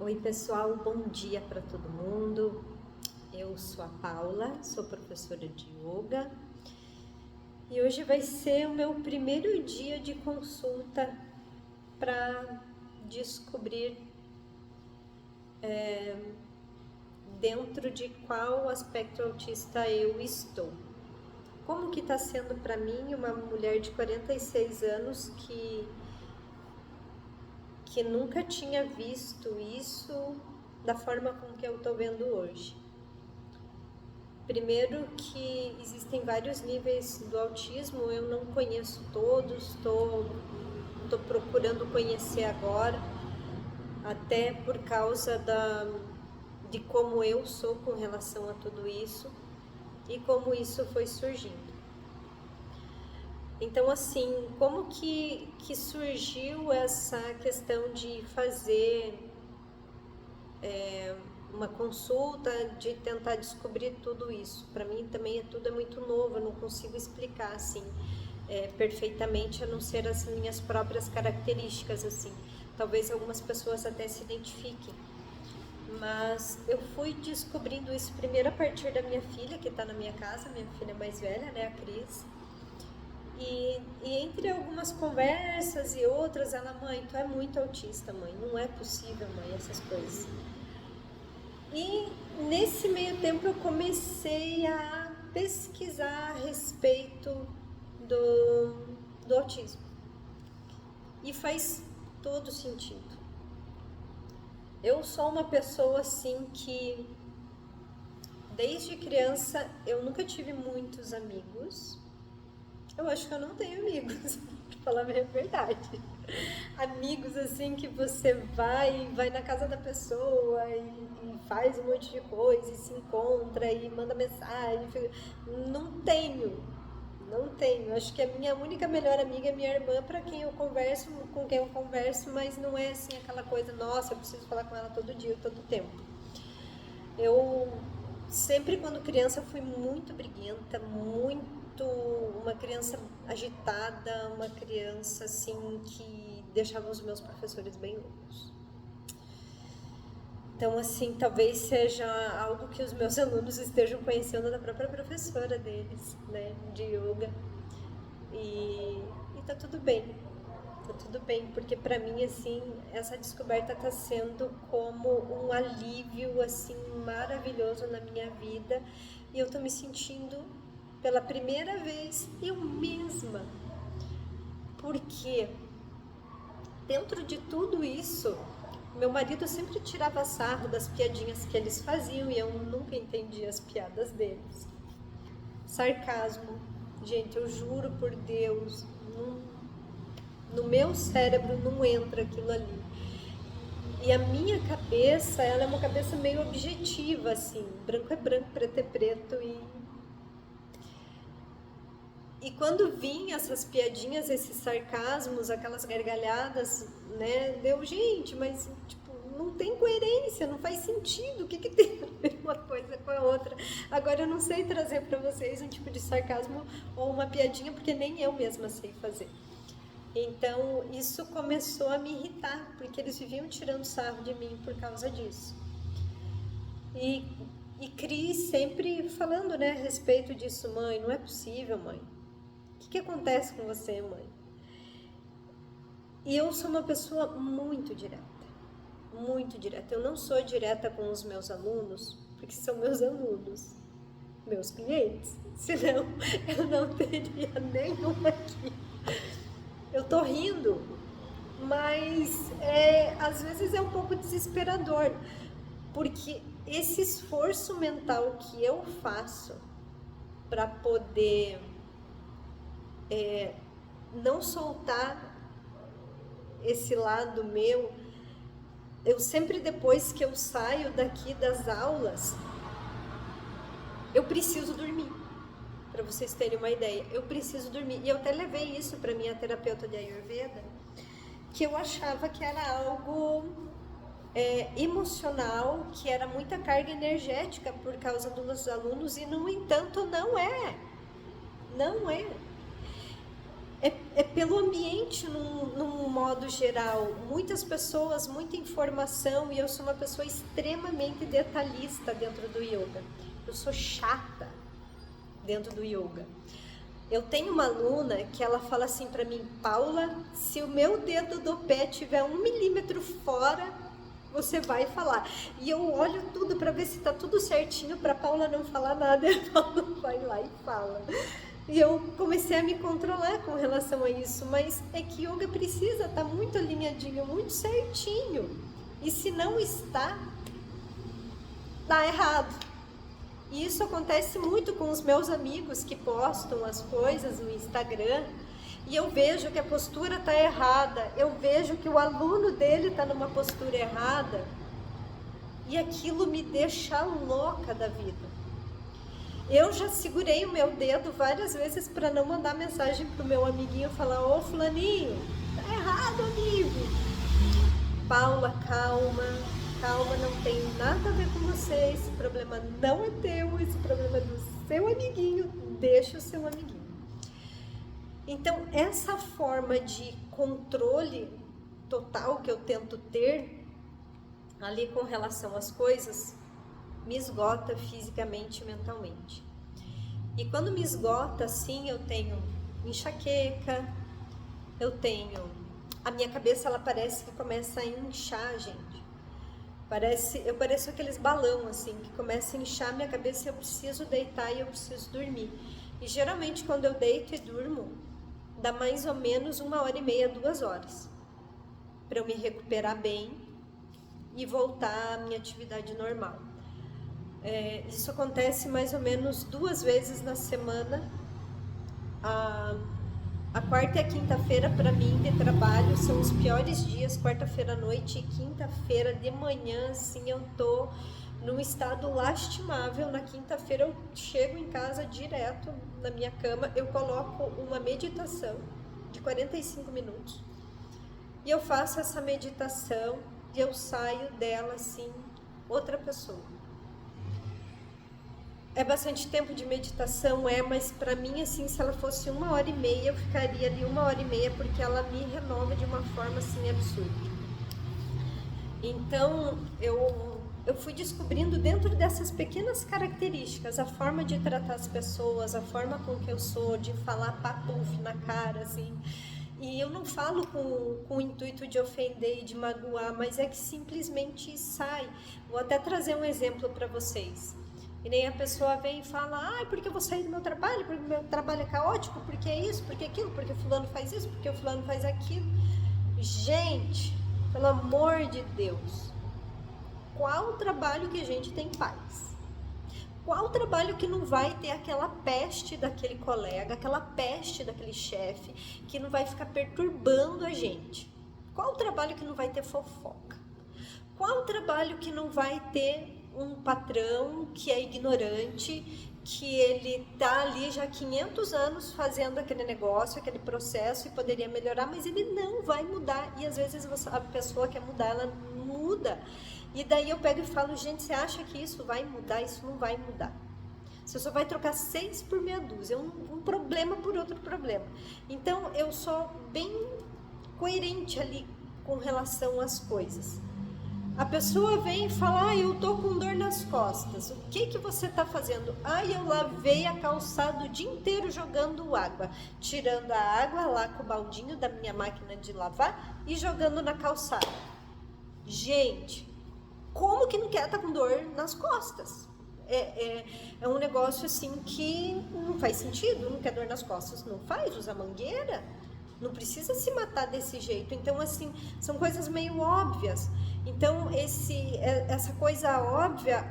Oi pessoal, bom dia para todo mundo. Eu sou a Paula, sou professora de yoga e hoje vai ser o meu primeiro dia de consulta para descobrir dentro de qual aspecto autista eu estou. Como que está sendo para mim, uma mulher de 46 anos que nunca tinha visto isso da forma com que eu estou vendo hoje. Primeiro que existem vários níveis do autismo, eu não conheço todos, estou procurando conhecer agora, até por causa de como eu sou com relação a tudo isso e como isso foi surgindo. Então, assim, como que surgiu essa questão de fazer uma consulta, de tentar descobrir tudo isso? Para mim também tudo é muito novo, eu não consigo explicar assim perfeitamente, a não ser as minhas próprias características, assim. Talvez algumas pessoas até se identifiquem, mas eu fui descobrindo isso primeiro a partir da minha filha, que está na minha casa, minha filha mais velha, né, a Cris. E entre algumas conversas e outras, ela: mãe, tu é muito autista, mãe, não é possível, mãe, essas coisas. E nesse meio tempo eu comecei a pesquisar a respeito do autismo. E faz todo sentido. Eu sou uma pessoa assim que desde criança eu nunca tive muitos amigos. Eu acho que eu não tenho amigos, pra falar a minha verdade. Amigos assim que você vai na casa da pessoa e faz um monte de coisa e se encontra e manda mensagem. Não tenho. Acho que a minha única melhor amiga é minha irmã, para quem eu converso, com quem eu converso, mas não é assim aquela coisa, nossa, eu preciso falar com ela todo dia, todo tempo. Eu sempre, quando criança, fui muito briguenta, uma criança agitada, uma criança assim que deixava os meus professores bem loucos. Então, assim, talvez seja algo que os meus alunos estejam conhecendo da própria professora deles, né, de yoga. E tá tudo bem. Tá tudo bem, porque pra mim, assim, essa descoberta tá sendo como um alívio, assim, maravilhoso na minha vida. E eu tô me sentindo, pela primeira vez, eu mesma. Porque dentro de tudo isso, meu marido sempre tirava sarro das piadinhas que eles faziam e eu nunca entendi as piadas deles. Sarcasmo, gente, eu juro por Deus, no meu cérebro não entra aquilo ali. E a minha cabeça, ela é uma cabeça meio objetiva, assim, branco é branco, preto é preto. E quando vinha essas piadinhas, esses sarcasmos, aquelas gargalhadas, né, deu, gente, mas tipo, não tem coerência, não faz sentido, o que tem a ver uma coisa com a outra? Agora eu não sei trazer para vocês um tipo de sarcasmo ou uma piadinha, porque nem eu mesma sei fazer. Então isso começou a me irritar, porque eles viviam tirando sarro de mim por causa disso. E Cris sempre falando, né, a respeito disso: mãe, não é possível, mãe. O que acontece com você, mãe? E eu sou uma pessoa muito direta, muito direta. Eu não sou direta com os meus alunos, porque são meus alunos, meus clientes, senão eu não teria nenhum aqui. Eu tô rindo, mas às vezes é um pouco desesperador, porque esse esforço mental que eu faço para poder não soltar esse lado meu, eu sempre, depois que eu saio daqui das aulas, eu preciso dormir. Para vocês terem uma ideia, eu preciso dormir. E eu até levei isso para minha terapeuta de Ayurveda, que eu achava que era algo emocional, que era muita carga energética por causa dos alunos, e no entanto não é. Não é. é pelo ambiente num modo geral, muitas pessoas, muita informação, e eu sou uma pessoa extremamente detalhista dentro do yoga. Eu sou chata dentro do yoga. Eu tenho uma aluna que ela fala assim para mim: Paula, se o meu dedo do pé tiver 1 milímetro fora, você vai falar. E eu olho tudo para ver se tá tudo certinho para Paula não falar nada. E a Paula vai lá e fala. E eu comecei a me controlar com relação a isso, mas é que yoga precisa estar muito alinhadinho, muito certinho. E se não está, tá errado. E isso acontece muito com os meus amigos que postam as coisas no Instagram, e eu vejo que a postura está errada, eu vejo que o aluno dele está numa postura errada, e aquilo me deixa louca da vida. Eu já segurei o meu dedo várias vezes para não mandar mensagem pro meu amiguinho, falar: ô fulaninho, tá errado, amigo. Paula, calma, não tem nada a ver com você, esse problema não é teu, esse problema é do seu amiguinho, deixa o seu amiguinho. Então, essa forma de controle total que eu tento ter ali com relação às coisas, me esgota fisicamente e mentalmente. E quando me esgota assim, eu tenho enxaqueca, a minha cabeça, ela parece que começa a inchar, gente. Eu pareço aqueles balão assim, que começa a inchar minha cabeça e eu preciso deitar e eu preciso dormir. E geralmente quando eu deito e durmo, dá mais ou menos 1h30, 2 horas, para eu me recuperar bem e voltar à minha atividade normal. Isso acontece mais ou menos 2 vezes na semana. A quarta e a quinta-feira para mim de trabalho são os piores dias. Quarta-feira à noite e quinta-feira de manhã, assim, eu tô num estado lastimável. Na quinta-feira eu chego em casa direto na minha cama, eu coloco uma meditação de 45 minutos e eu faço essa meditação e eu saio dela assim, outra pessoa. É bastante tempo de meditação, mas pra mim, assim, se ela fosse 1h30, eu ficaria ali 1h30, porque ela me renova de uma forma, assim, absurda. Então, eu fui descobrindo dentro dessas pequenas características, a forma de tratar as pessoas, a forma com que eu sou, de falar papuf na cara, assim. E eu não falo com o intuito de ofender e de magoar, mas é que simplesmente sai. Vou até trazer um exemplo para vocês. E nem a pessoa vem e fala: porque eu vou sair do meu trabalho, porque o meu trabalho é caótico, porque é isso, porque é aquilo, porque fulano faz isso, porque o fulano faz aquilo. Gente, pelo amor de Deus, qual trabalho que a gente tem paz? Qual trabalho que não vai ter aquela peste daquele colega, aquela peste daquele chefe, que não vai ficar perturbando a gente? Qual trabalho que não vai ter fofoca? Qual trabalho que não vai ter um patrão que é ignorante, que ele tá ali já há 500 anos fazendo aquele negócio, aquele processo e poderia melhorar, mas ele não vai mudar, e às vezes a pessoa quer mudar, ela muda, e daí eu pego e falo: gente, você acha que isso vai mudar? Isso não vai mudar. Você só vai trocar 6 por meia dúzia, um problema por outro problema. Então eu sou bem coerente ali com relação às coisas. A pessoa vem e fala: eu tô com dor nas costas. O que você tá fazendo? Eu lavei a calçada o dia inteiro jogando água. Tirando a água lá com o baldinho da minha máquina de lavar e jogando na calçada. Gente, como que não quer tá com dor nas costas? É um negócio assim que não faz sentido. Não quer dor nas costas? Não faz, usa mangueira. Não precisa se matar desse jeito. Então, assim, são coisas meio óbvias. Então, essa coisa óbvia,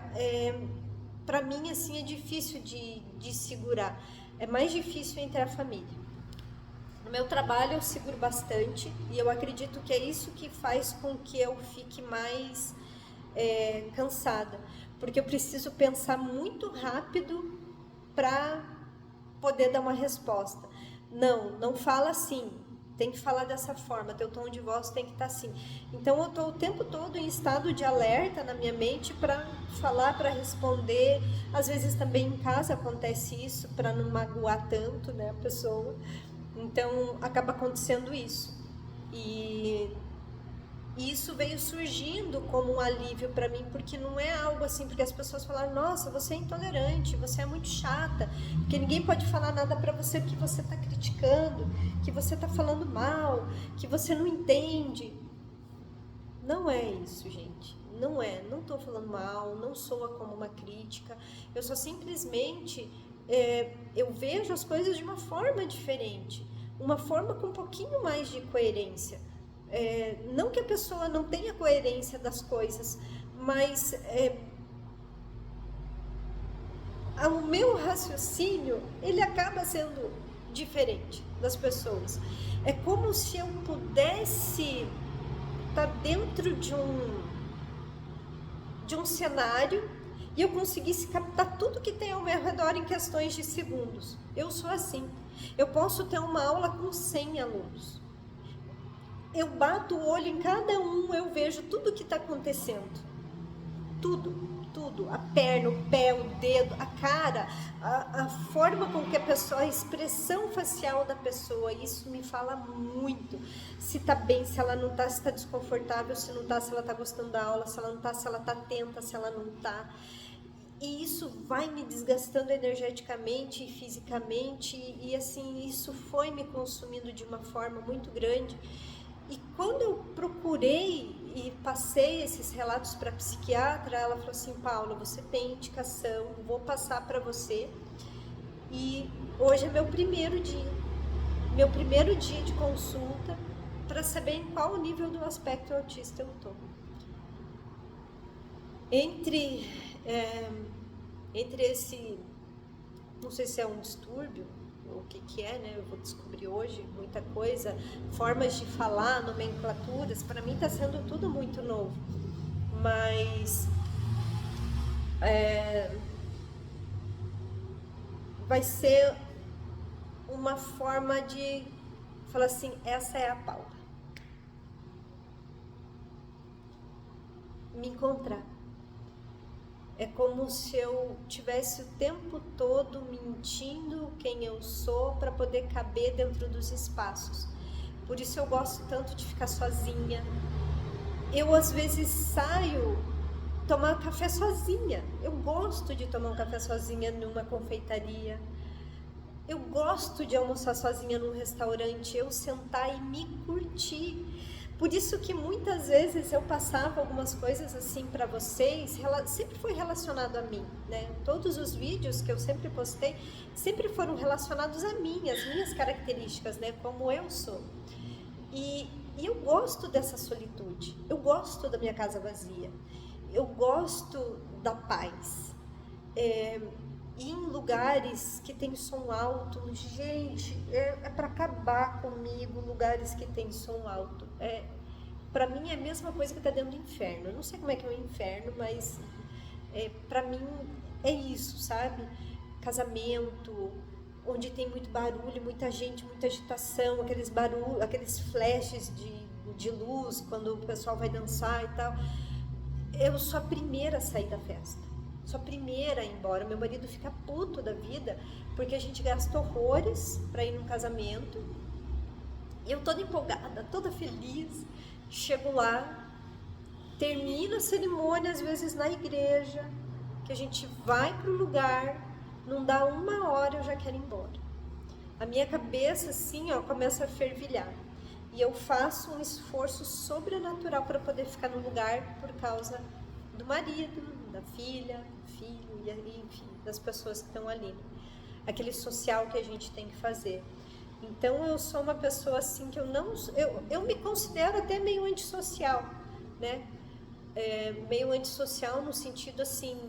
para mim, assim, é difícil de segurar. É mais difícil entre a família. No meu trabalho, eu seguro bastante. E eu acredito que é isso que faz com que eu fique mais cansada. Porque eu preciso pensar muito rápido para poder dar uma resposta. Não fala assim, tem que falar dessa forma, teu tom de voz tem que estar assim. Então eu estou o tempo todo em estado de alerta na minha mente para falar, para responder. Às vezes também em casa acontece isso, para não magoar tanto, né, a pessoa. Então acaba acontecendo isso. E isso veio surgindo como um alívio para mim, porque não é algo assim, porque as pessoas falaram, nossa, você é intolerante, você é muito chata, porque ninguém pode falar nada para você que você está criticando, que você está falando mal, que você não entende. Não é isso, gente. Não é. Não estou falando mal, não soa como uma crítica. Eu só simplesmente eu vejo as coisas de uma forma diferente, uma forma com um pouquinho mais de coerência. Não que a pessoa não tenha coerência das coisas, mas o meu raciocínio, ele acaba sendo diferente das pessoas. É como se eu pudesse estar dentro de um cenário e eu conseguisse captar tudo que tem ao meu redor em questões de segundos. Eu sou assim. Eu posso ter uma aula com 100 alunos. Eu bato o olho em cada um, eu vejo tudo o que está acontecendo. Tudo. A perna, o pé, o dedo, a cara, a forma com que a pessoa, a expressão facial da pessoa, isso me fala muito. Se tá bem, se ela não tá, se tá desconfortável, se não tá, se ela tá gostando da aula, se ela não tá, se ela tá atenta, se ela não tá. E isso vai me desgastando energeticamente e fisicamente, e assim, isso foi me consumindo de uma forma muito grande. E quando eu procurei e passei esses relatos para a psiquiatra, ela falou assim, Paula, você tem indicação, vou passar para você. E hoje é meu primeiro dia de consulta para saber em qual nível do aspecto autista eu estou. Entre esse, não sei se é um distúrbio, o que é, né? Eu vou descobrir hoje muita coisa, formas de falar, nomenclaturas, para mim está sendo tudo muito novo, mas vai ser uma forma de falar assim, essa é a Paula. Me encontrar. É como se eu tivesse o tempo todo mentindo quem eu sou para poder caber dentro dos espaços. Por isso eu gosto tanto de ficar sozinha. Eu às vezes saio tomar café sozinha. Eu gosto de tomar um café sozinha numa confeitaria. Eu gosto de almoçar sozinha num restaurante, eu sentar e me curtir. Por isso que muitas vezes eu passava algumas coisas assim para vocês, sempre foi relacionado a mim, né? Todos os vídeos que eu sempre postei, sempre foram relacionados a mim, as minhas características, né? Como eu sou. E eu gosto dessa solitude, eu gosto da minha casa vazia, eu gosto da paz. E em lugares que tem som alto, gente, é para acabar comigo, lugares que tem som alto. Para mim é a mesma coisa que tá dentro do inferno. Eu não sei como é que é o inferno, mas para mim é isso, sabe? Casamento, onde tem muito barulho, muita gente, muita agitação, aqueles barulhos, aqueles flashes de luz quando o pessoal vai dançar e tal. Eu sou a primeira a sair da festa. Sou a primeira a ir embora. Meu marido fica puto da vida porque a gente gasta horrores para ir num casamento. E eu toda empolgada, toda feliz. Chego lá, termino a cerimônia, às vezes na igreja, que a gente vai pro lugar, não dá 1 hora eu já quero ir embora. A minha cabeça assim, ó, começa a fervilhar. E eu faço um esforço sobrenatural para poder ficar no lugar por causa do marido, da filha, do filho, e enfim, das pessoas que estão ali. Aquele social que a gente tem que fazer. Então eu sou uma pessoa assim que eu me considero até meio antissocial, né? Meio antissocial no sentido assim,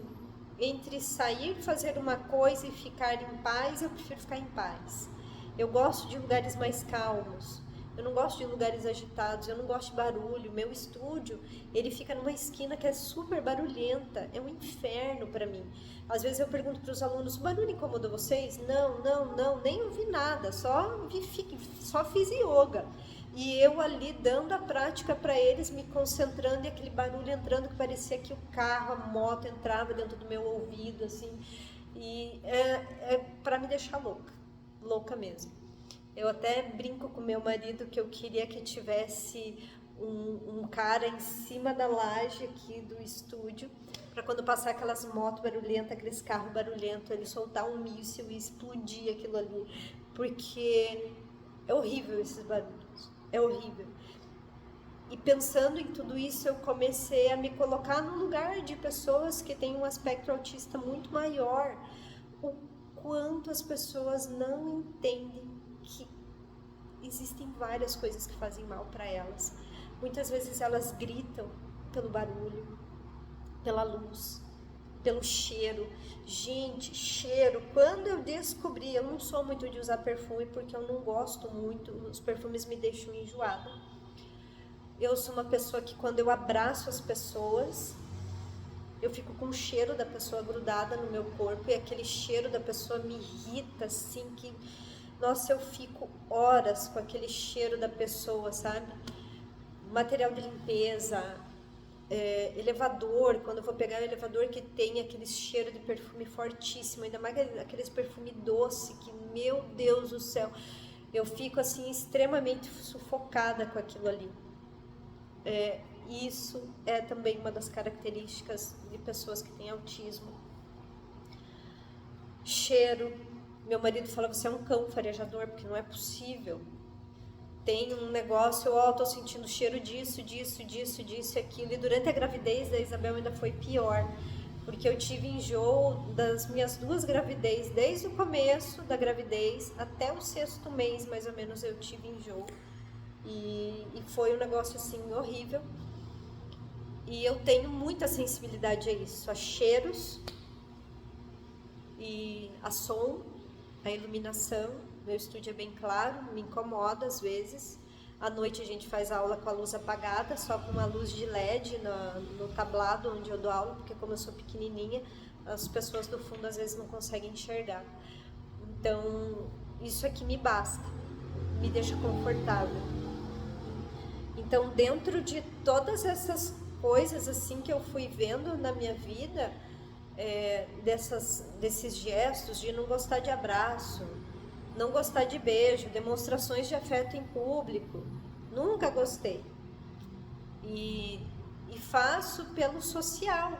entre sair, fazer uma coisa e ficar em paz, eu prefiro ficar em paz. Eu gosto de lugares mais calmos. Eu não gosto de lugares agitados, eu não gosto de barulho. Meu estúdio, ele fica numa esquina que é super barulhenta, é um inferno para mim. Às vezes eu pergunto para os alunos, o barulho incomoda vocês? Não, nem ouvi nada, só fiz yoga. E eu ali dando a prática para eles, me concentrando e aquele barulho entrando que parecia que o carro, a moto entrava dentro do meu ouvido, assim. E para me deixar louca mesmo. Eu até brinco com meu marido que eu queria que tivesse um cara em cima da laje aqui do estúdio, para quando passar aquelas motos barulhentas, aqueles carros barulhentos, ele soltar um míssil e explodir aquilo ali, porque é horrível esses barulhos, é horrível. E pensando em tudo isso, eu comecei a me colocar no lugar de pessoas que têm um aspecto autista muito maior. O quanto as pessoas não entendem que existem várias coisas que fazem mal para elas. Muitas vezes elas gritam pelo barulho, pela luz, pelo cheiro. Gente, cheiro. Quando eu descobri, eu não sou muito de usar perfume porque eu não gosto muito, os perfumes me deixam enjoada. Eu sou uma pessoa que quando eu abraço as pessoas, eu fico com o cheiro da pessoa grudada no meu corpo e aquele cheiro da pessoa me irrita, assim, que, nossa, eu fico horas com aquele cheiro da pessoa, sabe? Material de limpeza, elevador, quando eu vou pegar o elevador que tem aquele cheiro de perfume fortíssimo, ainda mais aqueles perfume doce, que, meu Deus do céu, eu fico, assim, extremamente sufocada com aquilo ali. Isso é também uma das características de pessoas que têm autismo. Cheiro. Meu marido fala, você é um cão farejador, porque não é possível. Tem um negócio, eu tô sentindo cheiro disso, aquilo. E durante a gravidez da Isabel ainda foi pior, porque eu tive enjoo das minhas 2 gravidez, desde o começo da gravidez até o 6º mês, mais ou menos, eu tive enjoo. E foi um negócio assim horrível. E eu tenho muita sensibilidade a isso, a cheiros e a som, a iluminação. Meu estúdio é bem claro, me incomoda às vezes. À noite a gente faz aula com a luz apagada, só com uma luz de LED no tablado onde eu dou aula, porque como eu sou pequenininha, as pessoas do fundo às vezes não conseguem enxergar. Então, isso aqui me basta, me deixa confortável. Então, dentro de todas essas coisas assim que eu fui vendo na minha vida, desses gestos de não gostar de abraço, não gostar de beijo, demonstrações de afeto em público, nunca gostei. E faço pelo social,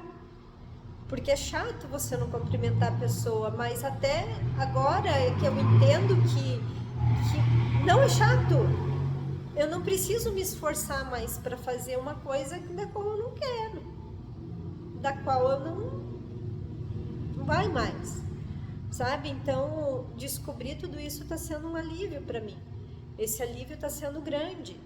porque é chato você não cumprimentar a pessoa, mas até agora é que eu entendo que não é chato. Eu não preciso me esforçar mais para fazer uma coisa da qual eu não quero, da qual eu não vai mais, sabe? Então, descobrir tudo isso está sendo um alívio para mim. Esse alívio está sendo grande.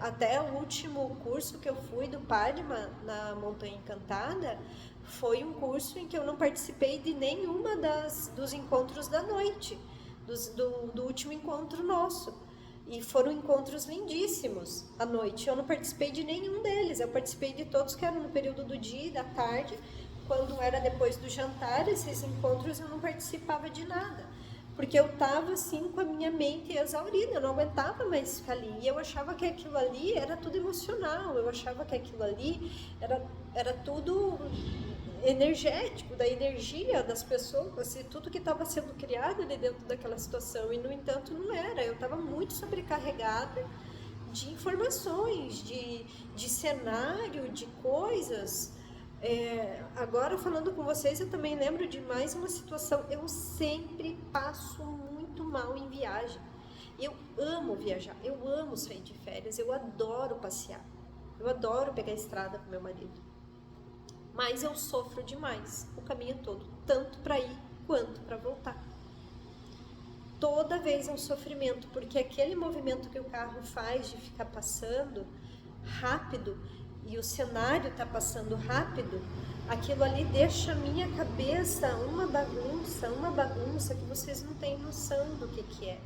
Até o último curso que eu fui do Padma, na Montanha Encantada, foi um curso em que eu não participei de nenhuma dos encontros da noite, do último encontro nosso. E foram encontros lindíssimos à noite. Eu não participei de nenhum deles. Eu participei de todos que eram no período do dia e da tarde. Quando era depois do jantar, esses encontros eu não participava de nada. Porque eu estava assim com a minha mente exaurida. Eu não aguentava mais ficar ali. E eu achava que aquilo ali era tudo emocional. Eu achava que aquilo ali era tudo energético, da energia das pessoas, e tudo que estava sendo criado ali dentro daquela situação, e no entanto não era. Eu estava muito sobrecarregada de informações, de cenário, de coisas. Agora falando com vocês, eu também lembro de mais uma situação. Eu sempre passo muito mal em viagem. Eu amo viajar, eu amo sair de férias, eu adoro passear, eu adoro pegar a estrada com meu marido. Mas eu sofro demais o caminho todo, tanto para ir quanto para voltar. Toda vez é um sofrimento, porque aquele movimento que o carro faz de ficar passando rápido e o cenário está passando rápido, aquilo ali deixa a minha cabeça uma bagunça que vocês não têm noção do que é.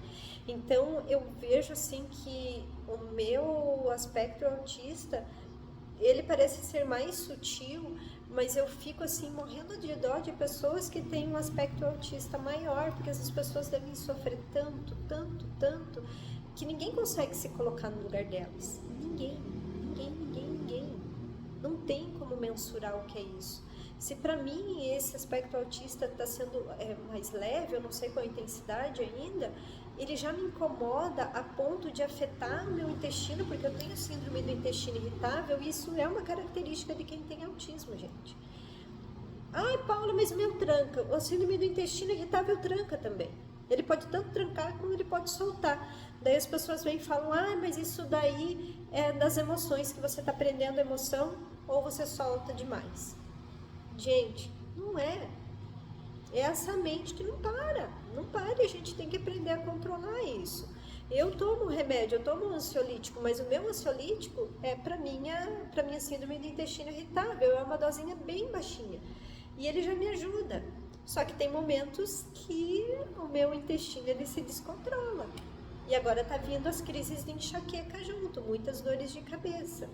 Então eu vejo assim que o meu aspecto autista, ele parece ser mais sutil, mas eu fico assim morrendo de dó de pessoas que têm um aspecto autista maior, porque essas pessoas devem sofrer tanto, que ninguém consegue se colocar no lugar delas. Ninguém. Não tem como mensurar o que é isso. Se para mim esse aspecto autista está sendo mais leve, eu não sei qual a intensidade ainda, ele já me incomoda a ponto de afetar o meu intestino, porque eu tenho síndrome do intestino irritável, e isso é uma característica de quem tem autismo, gente. Ai, Paula, mas o meu tranca. O síndrome do intestino irritável tranca também. Ele pode tanto trancar como ele pode soltar. Daí as pessoas vêm e falam, mas isso daí é das emoções, que você está prendendo a emoção ou você solta demais. Gente, não é. É essa mente que não para, e a gente tem que aprender a controlar isso. Eu tomo remédio, eu tomo um ansiolítico, mas o meu ansiolítico é para minha síndrome do intestino irritável, é uma dosinha bem baixinha. E ele já me ajuda. Só que tem momentos que o meu intestino ele se descontrola. E agora tá vindo as crises de enxaqueca junto, muitas dores de cabeça.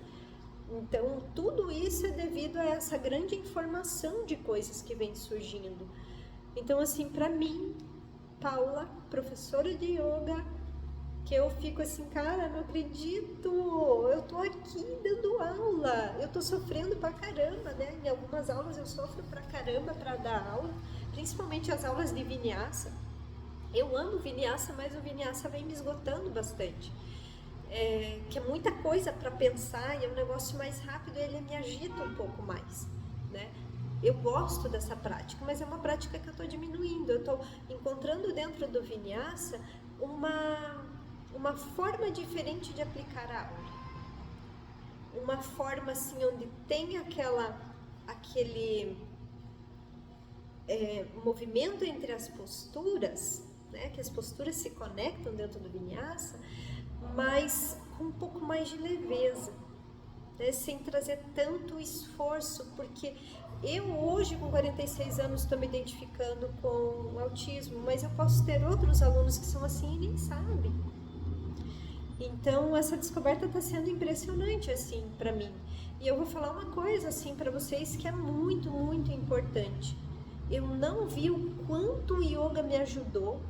Então, tudo isso é devido a essa grande informação de coisas que vem surgindo. Então, assim, para mim, Paula, professora de yoga, que eu fico assim, cara, não acredito, eu tô aqui dando aula, eu tô sofrendo pra caramba, né? Em algumas aulas eu sofro pra caramba pra dar aula, principalmente as aulas de Vinyasa. Eu amo Vinyasa, mas o Vinyasa vem me esgotando bastante. Que é muita coisa para pensar e é um negócio mais rápido, ele me agita um pouco mais, né? Eu gosto dessa prática, mas é uma prática que eu estou diminuindo. Eu estou encontrando dentro do Vinyasa uma forma diferente de aplicar a aula. Uma forma assim, onde tem aquele movimento entre as posturas, né? Que as posturas se conectam dentro do Vinyasa, mas com um pouco mais de leveza, né? Sem trazer tanto esforço, porque eu hoje com 46 anos estou me identificando com o autismo, mas eu posso ter outros alunos que são assim e nem sabem. Então essa descoberta está sendo impressionante assim para mim. E eu vou falar uma coisa assim para vocês que é muito, muito importante. Eu não vi o quanto o yoga me ajudou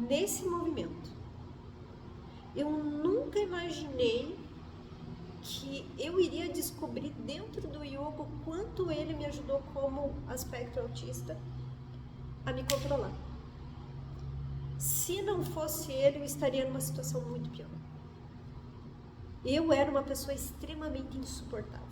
nesse movimento. Eu nunca imaginei que eu iria descobrir dentro do yoga o quanto ele me ajudou como aspecto autista a me controlar. Se não fosse ele, eu estaria numa situação muito pior. Eu era uma pessoa extremamente insuportável.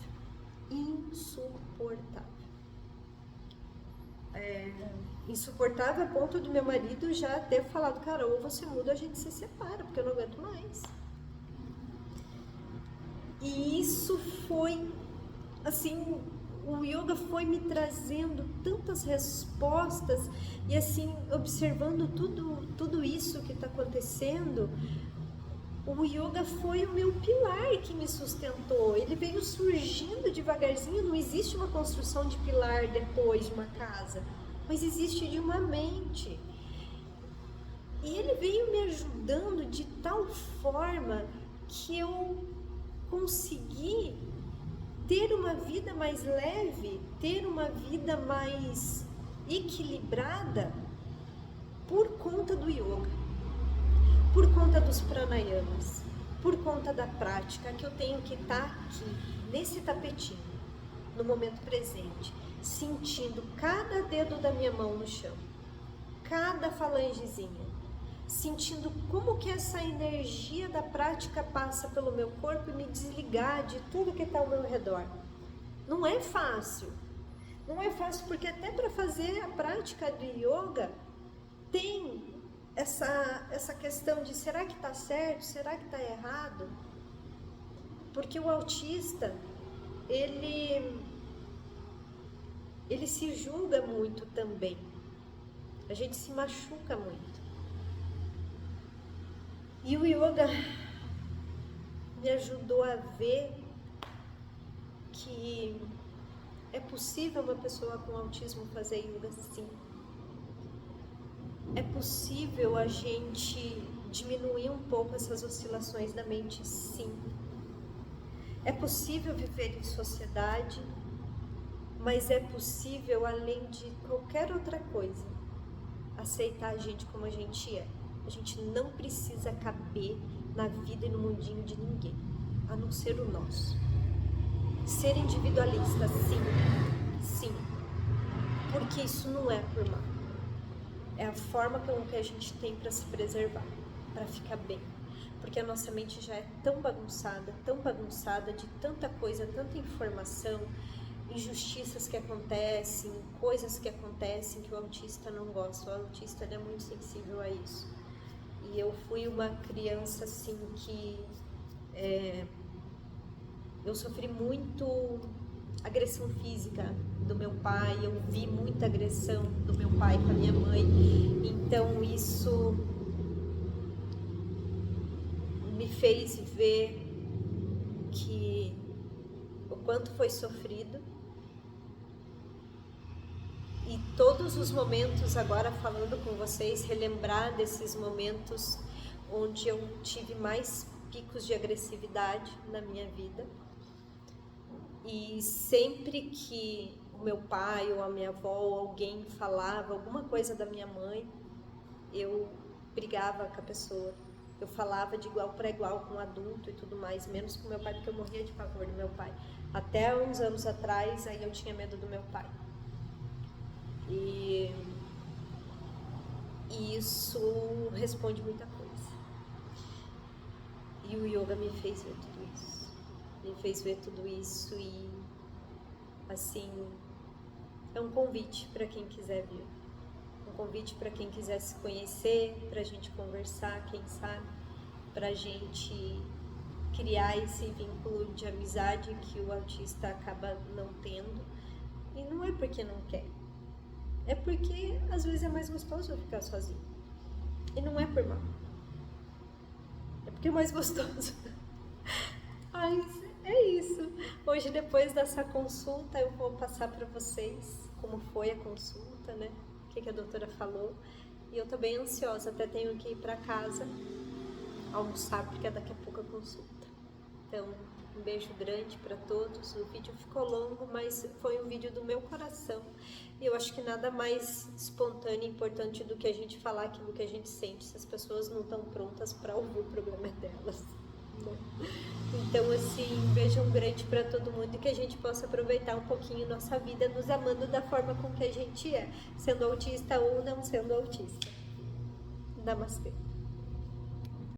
Insuportável a ponto do meu marido já ter falado, cara, ou você muda ou a gente se separa, porque eu não aguento mais. E isso foi, assim, o yoga foi me trazendo tantas respostas e assim, observando tudo isso que está acontecendo, o yoga foi o meu pilar que me sustentou. Ele veio surgindo devagarzinho, não existe uma construção de pilar depois de uma casa, mas existe de uma mente. E ele veio me ajudando de tal forma que eu consegui ter uma vida mais leve, ter uma vida mais equilibrada por conta do yoga, por conta dos pranayamas, por conta da prática que eu tenho que estar aqui, nesse tapetinho, no momento presente, sentindo cada dedo da minha mão no chão, cada falangezinha, sentindo como que essa energia da prática passa pelo meu corpo e me desligar de tudo que está ao meu redor. Não é fácil. Não é fácil porque até para fazer a prática do yoga tem essa questão de será que está certo, será que está errado? Porque o autista, ele se julga muito também. A gente se machuca muito. E o yoga me ajudou a ver que é possível uma pessoa com autismo fazer yoga sim. É possível a gente diminuir um pouco essas oscilações da mente, sim. É possível viver em sociedade, mas é possível, além de qualquer outra coisa, aceitar a gente como a gente é. A gente não precisa caber na vida e no mundinho de ninguém, a não ser o nosso. Ser individualista, sim, porque isso não é por mal. é a forma com que a gente tem para se preservar, para ficar bem. Porque a nossa mente já é tão bagunçada de tanta coisa, tanta informação, injustiças que acontecem, coisas que acontecem que o autista não gosta. O autista é muito sensível a isso. E eu fui uma criança assim que eu sofri muito agressão física do meu pai, eu vi muita agressão do meu pai com a minha mãe, então isso me fez ver que o quanto foi sofrido. E todos os momentos, agora falando com vocês, relembrar desses momentos onde eu tive mais picos de agressividade na minha vida. E sempre que o meu pai ou a minha avó ou alguém falava alguma coisa da minha mãe, eu brigava com a pessoa. Eu falava de igual para igual com o adulto e tudo mais, menos com meu pai, porque eu morria de pavor do meu pai. Até uns anos atrás, aí eu tinha medo do meu pai. E isso responde muita coisa. E o yoga me fez ver tudo isso. Me fez ver tudo isso e, assim, é um convite para quem quiser vir. Um convite para quem quiser se conhecer, para a gente conversar, quem sabe, para a gente criar esse vínculo de amizade que o autista acaba não tendo. E não é porque não quer, é porque às vezes é mais gostoso ficar sozinho. E não é por mal, é porque é mais gostoso. Mas é isso. Hoje, depois dessa consulta, eu vou passar para vocês como foi a consulta, né? O que a doutora falou. E eu tô bem ansiosa, até tenho que ir para casa almoçar, porque daqui a pouco a consulta. Então, um beijo grande para todos. O vídeo ficou longo, mas foi um vídeo do meu coração. E eu acho que nada mais espontâneo e importante do que a gente falar aquilo que a gente sente, se as pessoas não estão prontas para ouvir o problema delas. Então, assim, um beijo grande para todo mundo e que a gente possa aproveitar um pouquinho nossa vida nos amando da forma com que a gente é, sendo autista ou não sendo autista. Namastê.